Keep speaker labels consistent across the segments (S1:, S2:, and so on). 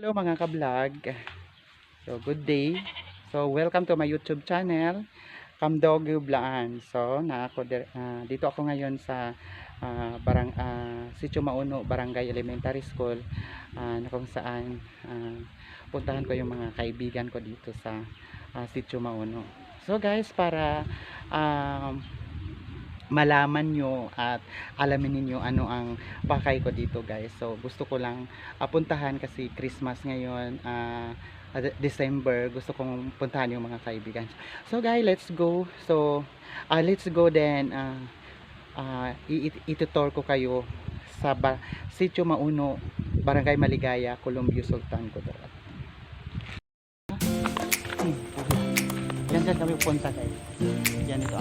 S1: Hello mga ka-vlog. So good day. So welcome to my YouTube channel, Kamdogu Blaan. So dito ako ngayon sa Sitio Mauno Barangay Elementary School, na kung saan puntahan ko yung mga kaibigan ko dito sa Sitio Mauno. So guys, para malaman nyo at alamin niyo ano ang pakay ko dito guys, so gusto ko lang puntahan kasi Christmas ngayon, December, gusto kong puntahan yung mga kaibigan. So guys, let's go. So let's go then. Itutur ko kayo sa Sitio Mauno, Barangay Maligaya, Columbio Sultan Kudarat. Yan kami punta guys. Yan ito.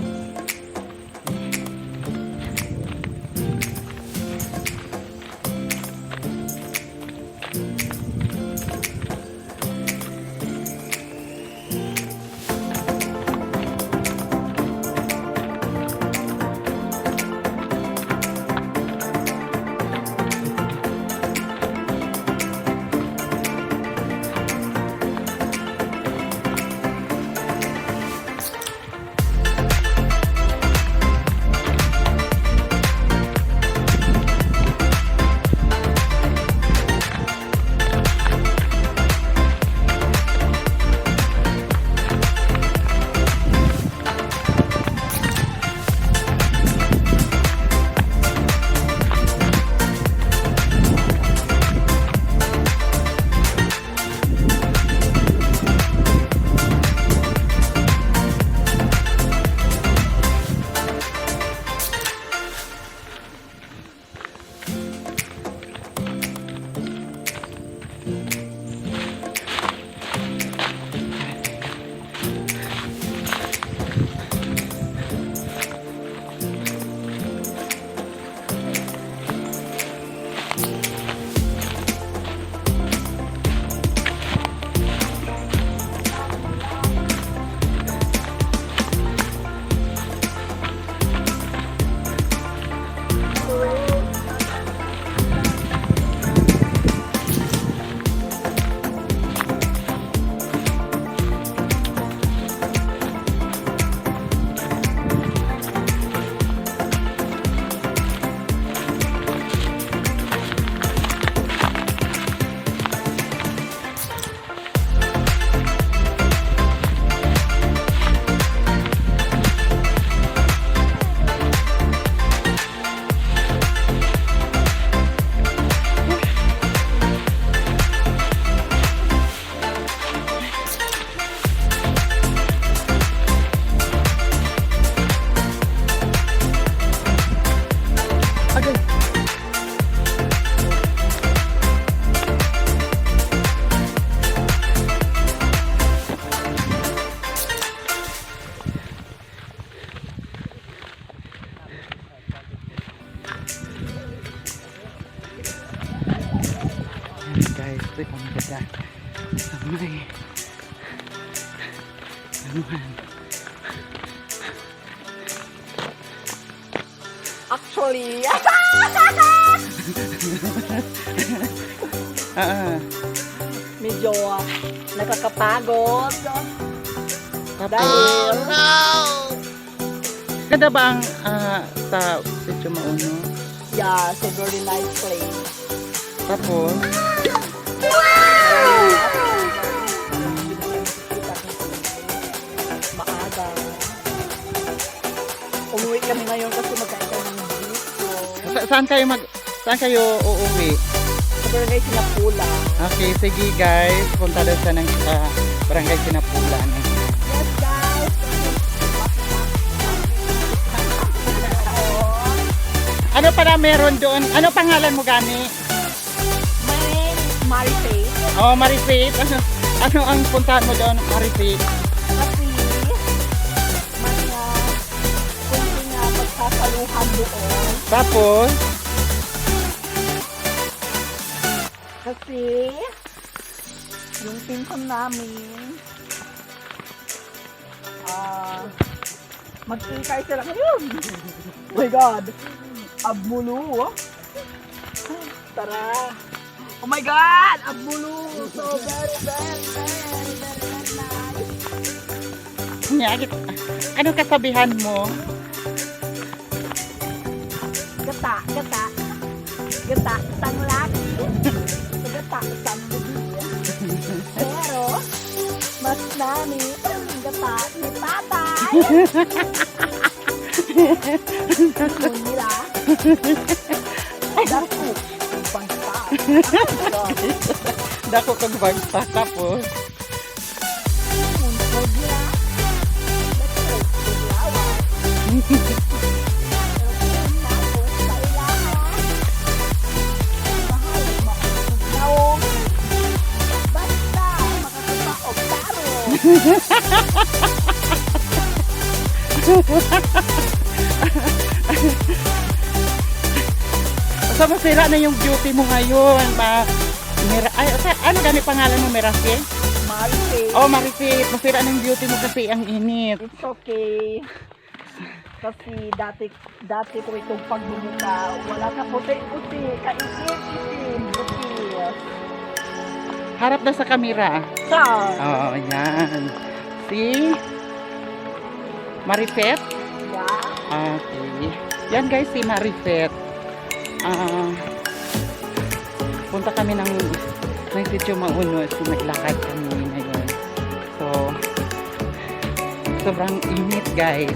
S1: Guys, ito yung ganda sa may anuhan.
S2: Actually, medyo nakakapagod. Dahil
S1: ganda ba ang sa Sitio Mauno?
S2: yeah, so very nice place.
S1: Tapos
S2: Maaga. Umuwi kami ngayon kasi magkain kami ng dito.
S1: Saan kayo uuwi?
S2: Sa Barangay Sinapula.
S1: Okay, sige guys, punta daw sa ng Barangay Sinapulan.
S2: Yes guys.
S1: Ano pala meron doon? Ano pangalan mo gani?
S2: My name is Marifaith.
S1: Oh, Marifaith. Ano ang puntahan mo doon, Marifaith?
S2: Kasi may kunting pagsasaluhan doon.
S1: Tapos
S2: Kasi yung pinsan namin magkikay sila ngayon. Oh my God! Abmulu! Tara! Oh my God! Abmulu! So, very, very, very, very nice.
S1: Nyagit. Ano kasabihan mo?
S2: Gata, gata. Gata, isang laki. Gata, isang lubi. Pero, mas nami ang gata ni tatay. Ano nila? Daku, bangsa.
S1: Dako kag bagsa tapos.
S2: Muntog nila. Daku, bulawa. Pero kung tapos sa ilahan, mahal makapagnaw. Basta makakapaog taro.
S1: So masira na yung beauty mo ngayon. Ano gani pangalan mo, Merasi?
S2: Marife.
S1: Oh, Marisit, masira na yung beauty mo kasi ang init.
S2: It's okay. Kasi dati ko itong pagbumuka, wala ka puti-puti, kaitim-itim, butis.
S1: Harap na sa kamera.
S2: Char!
S1: Oh, yan. Si Marifet.
S2: Yeah.
S1: Okay. Yan guys, si Marifet. Punta kami ng sitio Mauno. So, naglakad kami ngayon. So, sobrang init guys.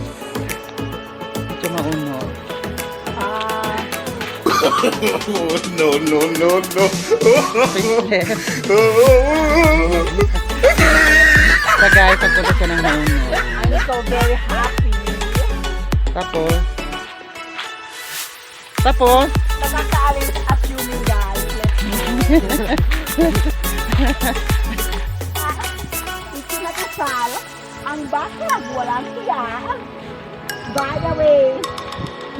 S1: Sitio Mauno.
S3: No, no, no, no.
S1: Faceless. So guys, pagpunta siya ng Mauno.
S2: I'm so very happy.
S1: Tapos,
S2: Nakakaalis at yun guys. Ikinakasal, ang baklag walang siya. By the way,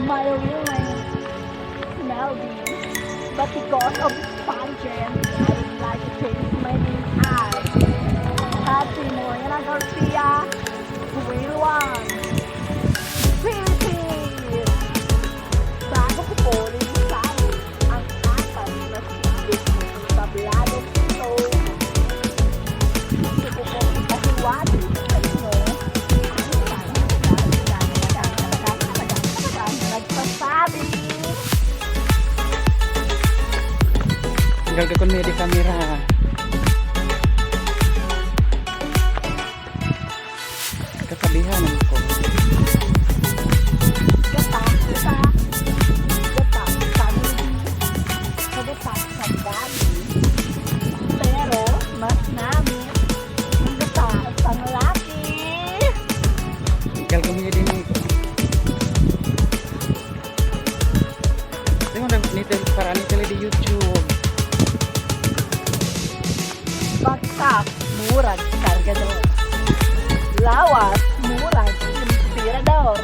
S2: my real name is Melvin. But because of pungent, I would like to change my name as Happy Morena Garcia, real one. Philippines! Bago ko po rin sa ang apat na sibig ng tabladong ito. Gusto ko po ipasiwagi sa inyo ang nagsasabi.
S1: gagakon mo di kamera. Kasabihan ko.
S2: Gata, gata, gata, family, gata, sabadi. Pero, mas namin, ang gata, ang laki.
S1: Gagawin mo din ito. Ito yung nitel para nitel di YouTube.
S2: Bagsak, murag, kargador. Lawas, murag, inspirador.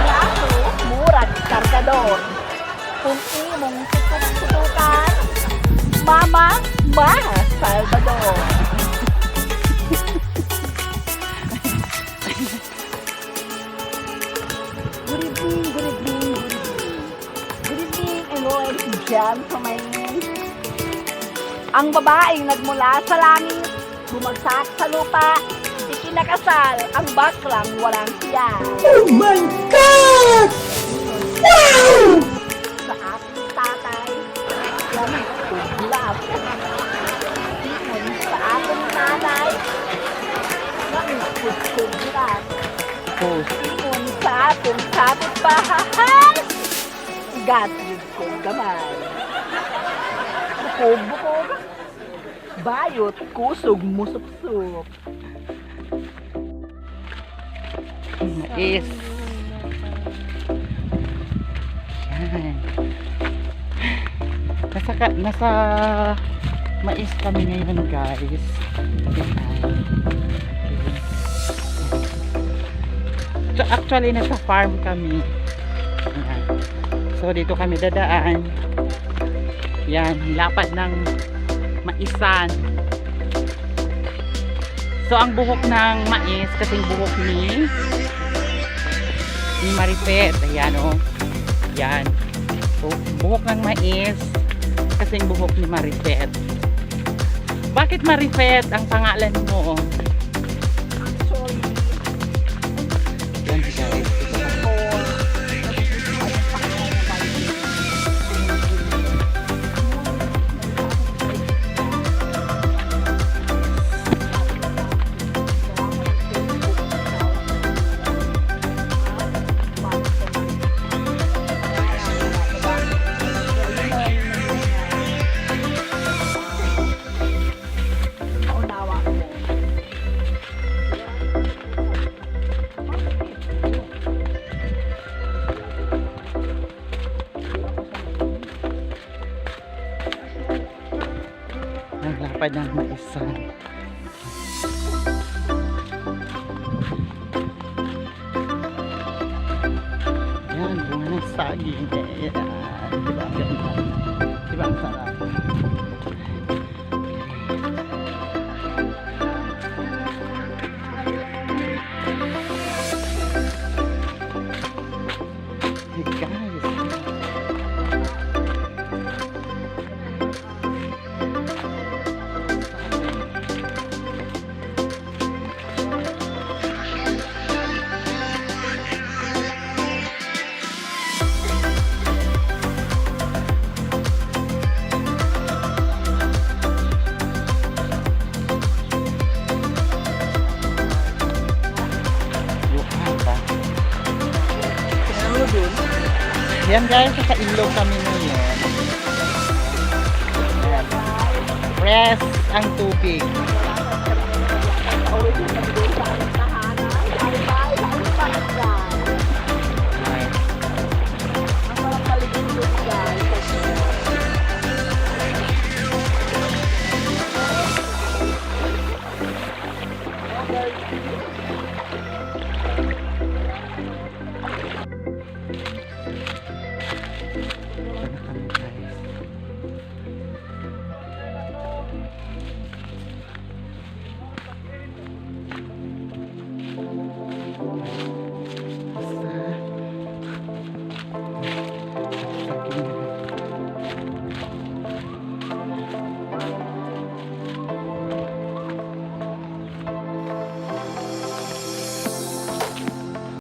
S2: Raso, murag, kargador. Kung imong tutuk-tutukan, Mama, Salvador. Good evening, good evening, good evening. Good evening, and ladies and gentlemen. Ang babaeng nagmula sa langit, bumagsak sa lupa, ikinakasal ang baklang walang siya.
S3: Oh my God! Wow!
S2: Sa ating tatay, yan ang kuglap. Ikon sa ating nanay, yan ang kuglap.
S1: Post.
S2: Ikon sa ating kapitbahay, gatid ko gamay. Bukog-bukog, bayot, kusog, musup-sup.
S1: Is. Yan. Nasa mais kami ngayon guys. Yan. So actually nasa farm kami. Yan. So dito kami dadaan. Yan, lapad ng maisan. So ang buhok ng mais kasing buhok ni Marifet. Ayan o. Yan. So buhok ng mais kasing buhok ni Marifet. Bakit Marifet ang pangalan mo?
S2: Actually,
S1: Yan guys.
S2: ako, anong pangalan na Bible? Paunawa ko.
S1: Naglapad ng isa. Yan, bunga ng saging. Yan. Diba ang ganda? Diba ang sarap? Hey guys. Yuhan ba? Yan guys, sa ilog kami ngayon. Ayan. Fresh ang tubig.
S2: Always yung nabigay sa aking tahanan. Ay, ba?